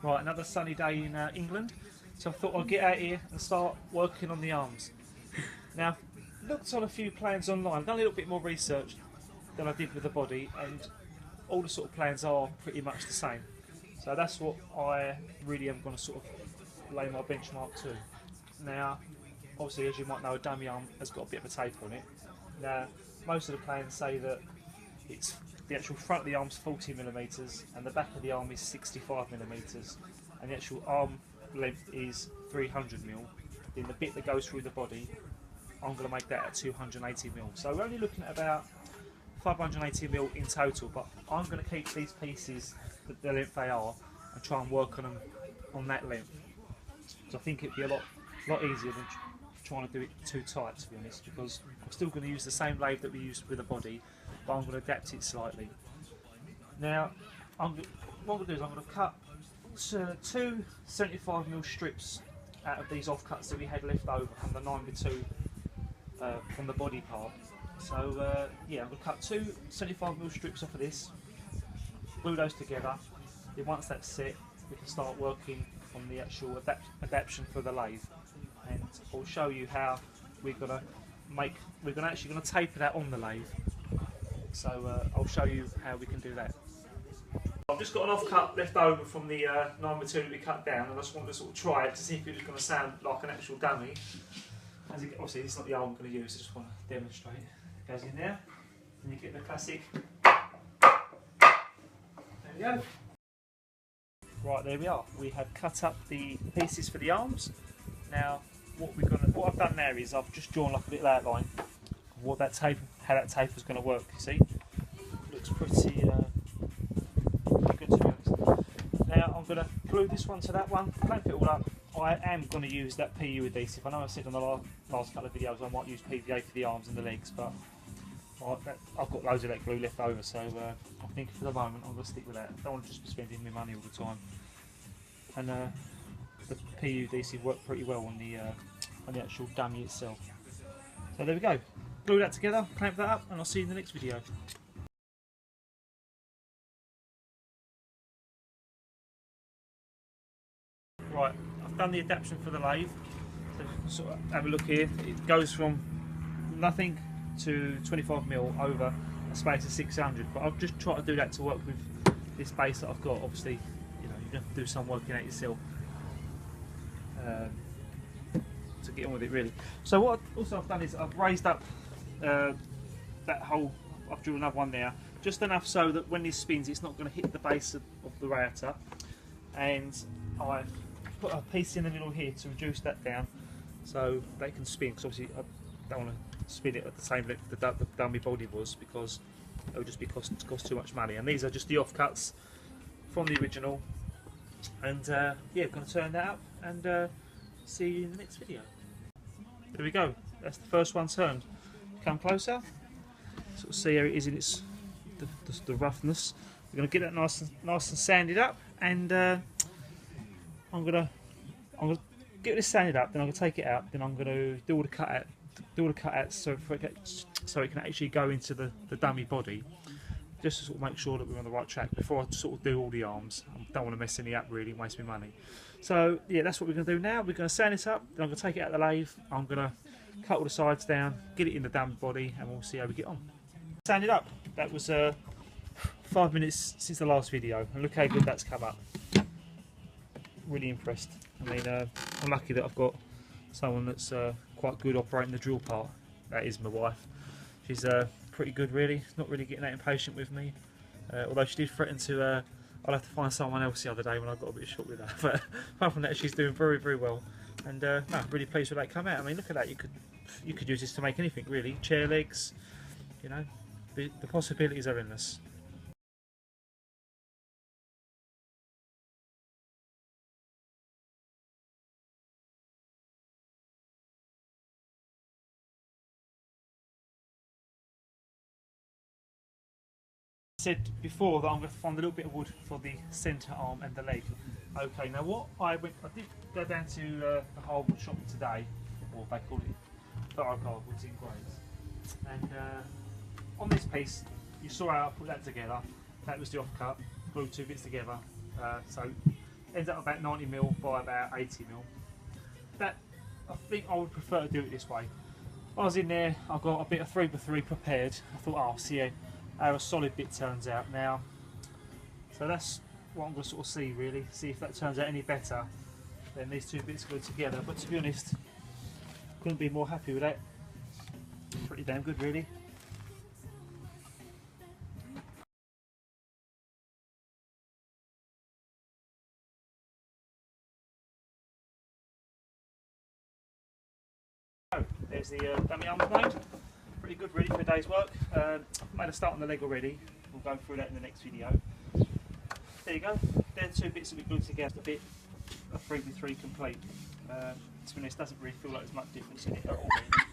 Right, another sunny day in England, so I thought I'd get out here and start working on the arms. Now, looked on a few plans online, done a little bit more research than I did with the body, and all the sort of plans are pretty much the same. So that's what I really am going to sort of lay my benchmark to. Now, obviously, as you might know, a dummy arm has got a bit of a taper on it. Now, most of the plans say that it's the actual front of the arm is 40mm and the back of the arm is 65mm, and the actual arm length is 300mm. Then the bit that goes through the body, I'm going to make that at 280mm. So we're only looking at about 580mm in total, but I'm going to keep these pieces the length they are and try and work on them on that length. So I think it'd be a lot easier than trying to do it too tight, to be honest, because I'm still going to use the same lathe that we used with the body, but I'm going to adapt it slightly. Now, what I'm going to do is I'm going to cut two 75mm strips out of these offcuts that we had left over from the 9x2 from the body part. So yeah, I'm going to cut two 75mm strips off of this, glue those together. Then once that's set, we can start working on the actual adaptation for the lathe, and I'll show you how we're going to taper that on the lathe. So I'll show you how we can do that. I've just got an offcut left over from the 9x2 that we cut down, and I just wanted to sort of try it to see if it was going to sound like an actual dummy. Obviously, this is not the arm I'm going to use, I just want to demonstrate. It goes in there, and you get the classic. There we go. Right, there we are. We have cut up the pieces for the arms. Now, what I've done now is I've just drawn like a little outline of how that taper is going to work. You see, looks pretty good, to be honest. Now I'm going to glue this one to that one, clamp it all up. I am going to use that PU adhesive. I know I said on the last couple of videos I might use PVA for the arms and the legs, but I've got loads of that glue left over, so I think for the moment I'm going to stick with that. I don't want to just be spending my money all the time. And the PU adhesive worked pretty well on the actual dummy itself. So there we go. Glue that together, clamp that up, and I'll see you in the next video. Right, I've done the adaptation for the lathe. So sort of have a look here. It goes from nothing to 25mm over a space of 600, but I've just tried to do that to work with this base that I've got. Obviously, you know, you have to do some working out yourself to get on with it, really. So what I've done is I've raised up that hole. I've drilled another one there, just enough so that when this spins, it's not going to hit the base of the radiator, and I've put a piece in the middle here to reduce that down so they can spin, because obviously I don't want to spin it at the same length that the dummy body was, because it would just be cost too much money. And these are just the offcuts from the original, and yeah, I'm going to turn that up and see you in the next video. There we go, that's the first one turned. Come closer, sort of see how it is in its the roughness. We're going to get that nice and sanded up, and I'm gonna get this sanded up. Then I'm gonna take it out. Then I'm gonna do all the cutouts so it can actually go into the dummy body, just to sort of make sure that we're on the right track before I sort of do all the arms. I don't want to mess any up really and waste my money. So yeah, that's what we're gonna do now. We're gonna sand it up. Then I'm gonna take it out of the lathe. I'm gonna cut all the sides down, get it in the dummy body, and we'll see how we get on. Sand it up. That was 5 minutes since the last video, and look how good that's come up. Really impressed. I mean, I'm lucky that I've got someone that's quite good operating the drill part. That is my wife. She's pretty good, really. Not really getting that impatient with me, although she did threaten to I'll have to find someone else the other day when I got a bit short with her. But apart from that, she's doing very well, and no, really pleased with that come out. I mean, look at that. You could use this to make anything, really. Chair legs, you know, the possibilities are endless. Said before that I'm going to find a little bit of wood for the centre arm and the leg. Okay, now what I did go down to the hardwood shop today, or they call it dark hardwoods in Grays, and on this piece you saw how I put that together. That was the offcut, glued two bits together. So ends up about 90mm by about 80mm. That, I think I would prefer to do it this way. I was in there, I got a bit of 3x3 prepared. I thought, oh, I'll see how a solid bit turns out now. So that's what I'm going to sort of see really, see if that turns out any better than these two bits glued together. But to be honest, couldn't be more happy with that. Pretty damn good really. So there's the dummy arms made. Pretty good really for a day's work. I've made a start on the leg already. We'll go through that in the next video. There you go. They're two bits that we glued together, a bit of 3x3 complete. To be honest, doesn't really feel like there's much difference in it at all. Really.